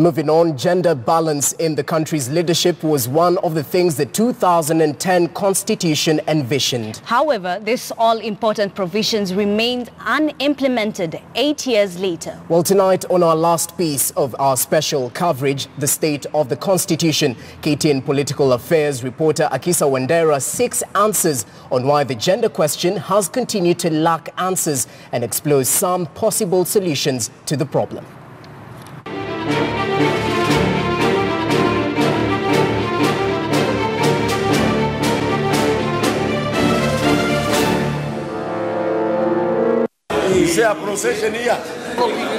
Moving on, gender balance in the country's leadership was one of the things the 2010 Constitution envisioned. However, these all-important provisions remained unimplemented 8 years later. Well, tonight on our last piece of our special coverage, The State of the Constitution, KTN Political Affairs reporter Akisa Wandera seeks answers on why the gender question has continued to lack answers and explores some possible solutions to the problem.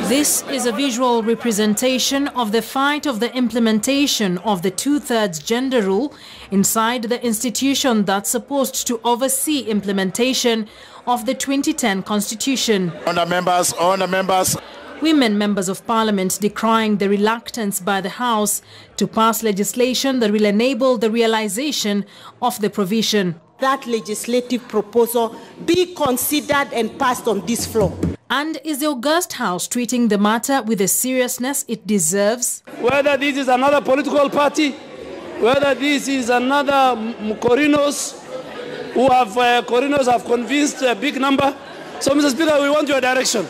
This is a visual representation of the fight of the implementation of the two-thirds gender rule inside the institution that's supposed to oversee implementation of the 2010 Constitution. Honour members. Women members of parliament decrying the reluctance by the House to pass legislation that will enable the realization of the provision. That legislative proposal be considered and passed on this floor. And is the august House treating the matter with the seriousness it deserves? Whether this is another political party, whether this is another Corinos who have Corinos have convinced a big number. So, Mr. Speaker, we want your direction.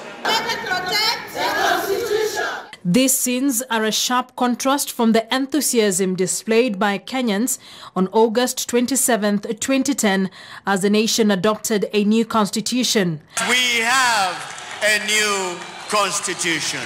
These scenes are a sharp contrast from the enthusiasm displayed by Kenyans on August 27, 2010, as the nation adopted a new constitution. We have a new constitution.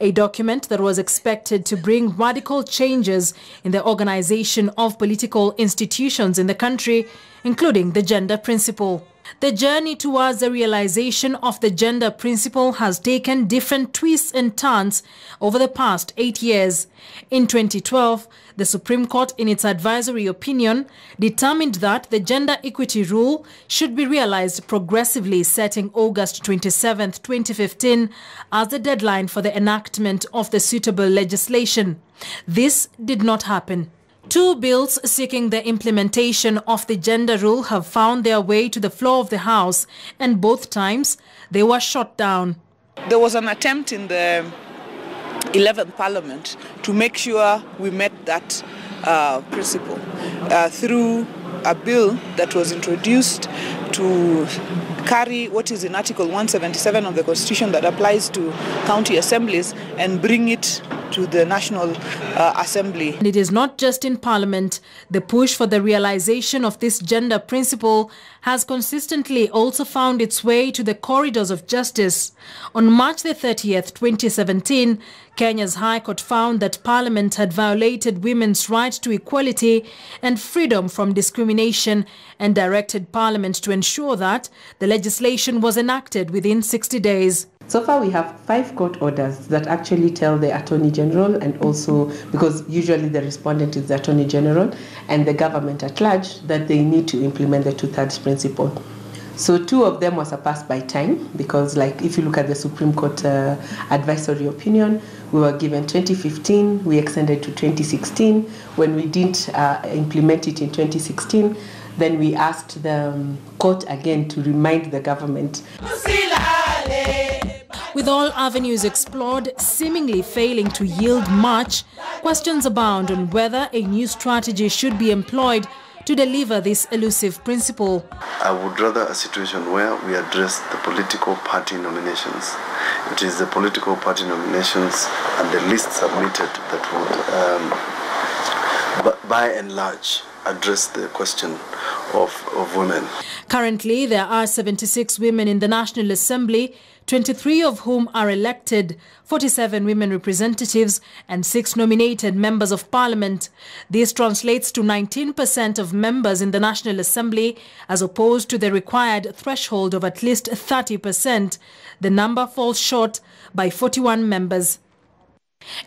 A document that was expected to bring radical changes in the organization of political institutions in the country, including the gender principle. The journey towards the realization of the gender principle has taken different twists and turns over the past 8 years. In 2012, the Supreme Court, in its advisory opinion, determined that the gender equity rule should be realized progressively, setting August 27, 2015 as the deadline for the enactment of the suitable legislation. This did not happen. Two bills seeking the implementation of the gender rule have found their way to the floor of the House, and both times they were shot down. There was an attempt in the 11th Parliament to make sure we met that principle through a bill that was introduced to carry what is in Article 177 of the Constitution that applies to county assemblies and bring it to the National Assembly. And it is not just in Parliament. The push for the realization of this gender principle has consistently also found its way to the corridors of justice. On March the 30th, 2017, Kenya's High Court found that Parliament had violated women's right to equality and freedom from discrimination and directed Parliament to ensure that the legislation was enacted within 60 days. So far we have 5 court orders that actually tell the Attorney General, and also because usually the respondent is the Attorney General and the government at large, that they need to implement the two-thirds principle. So 2 of them were surpassed by time, because like if you look at the Supreme Court advisory opinion, we were given 2015, we extended to 2016. When we didn't implement it in 2016, then we asked the court again to remind the government. With all avenues explored seemingly failing to yield much, questions abound on whether a new strategy should be employed to deliver this elusive principle. I would rather a situation where we address the political party nominations. It is the political party nominations and the list submitted that would, by and large, address the question of women. Currently, there are 76 women in the National Assembly, 23 of whom are elected, 47 women representatives and 6 nominated members of parliament. This translates to 19% of members in the National Assembly, as opposed to the required threshold of at least 30%. The number falls short by 41 members.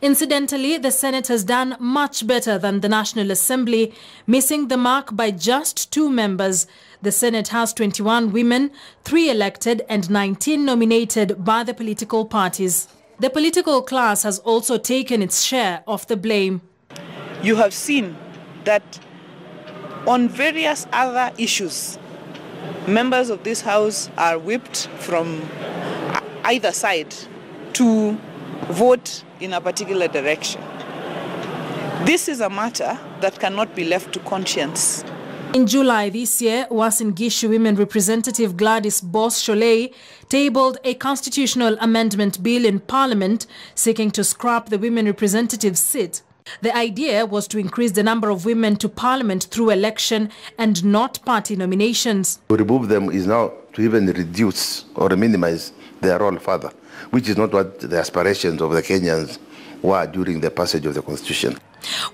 Incidentally, the Senate has done much better than the National Assembly, missing the mark by just 2 members. The Senate has 21 women, 3 elected and 19 nominated by the political parties. The political class has also taken its share of the blame. You have seen that on various other issues, members of this House are whipped from either side to vote in a particular direction. This is a matter that cannot be left to conscience. In July this year, Uasin Gishu Women Representative Gladys Boss-Sholei tabled a constitutional amendment bill in Parliament seeking to scrap the women representative seat. The idea was to increase the number of women to Parliament through election and not party nominations. To remove them is now to even reduce or minimize their role further, which is not what the aspirations of the Kenyans were during the passage of the Constitution.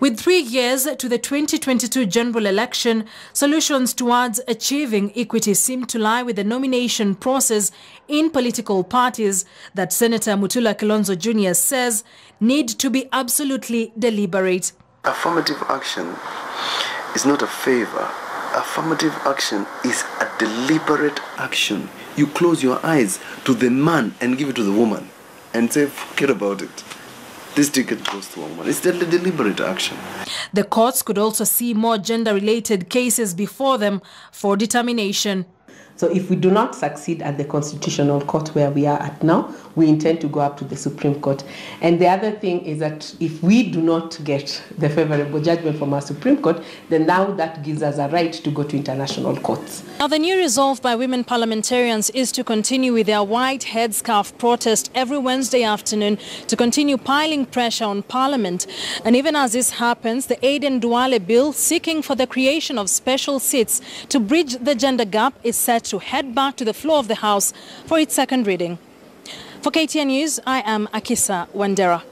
With 3 years to the 2022 general election, solutions towards achieving equity seem to lie with the nomination process in political parties that Senator Mutula Kilonzo Jr. says need to be absolutely deliberate. Affirmative action is not a favor. Affirmative action is a deliberate action. You close your eyes to the man and give it to the woman and say, forget about it. This ticket goes to a woman. It's a deliberate action. The courts could also see more gender-related cases before them for determination. So if we do not succeed at the Constitutional Court where we are at now, we intend to go up to the Supreme Court. And the other thing is that if we do not get the favorable judgment from our Supreme Court, then now that gives us a right to go to international courts. Now, the new resolve by women parliamentarians is to continue with their white headscarf protest every Wednesday afternoon to continue piling pressure on Parliament. And even as this happens, the Aden Duale bill seeking for the creation of special seats to bridge the gender gap is set to head back to the floor of the House for its second reading. For KTN News, I am Akisa Wandera.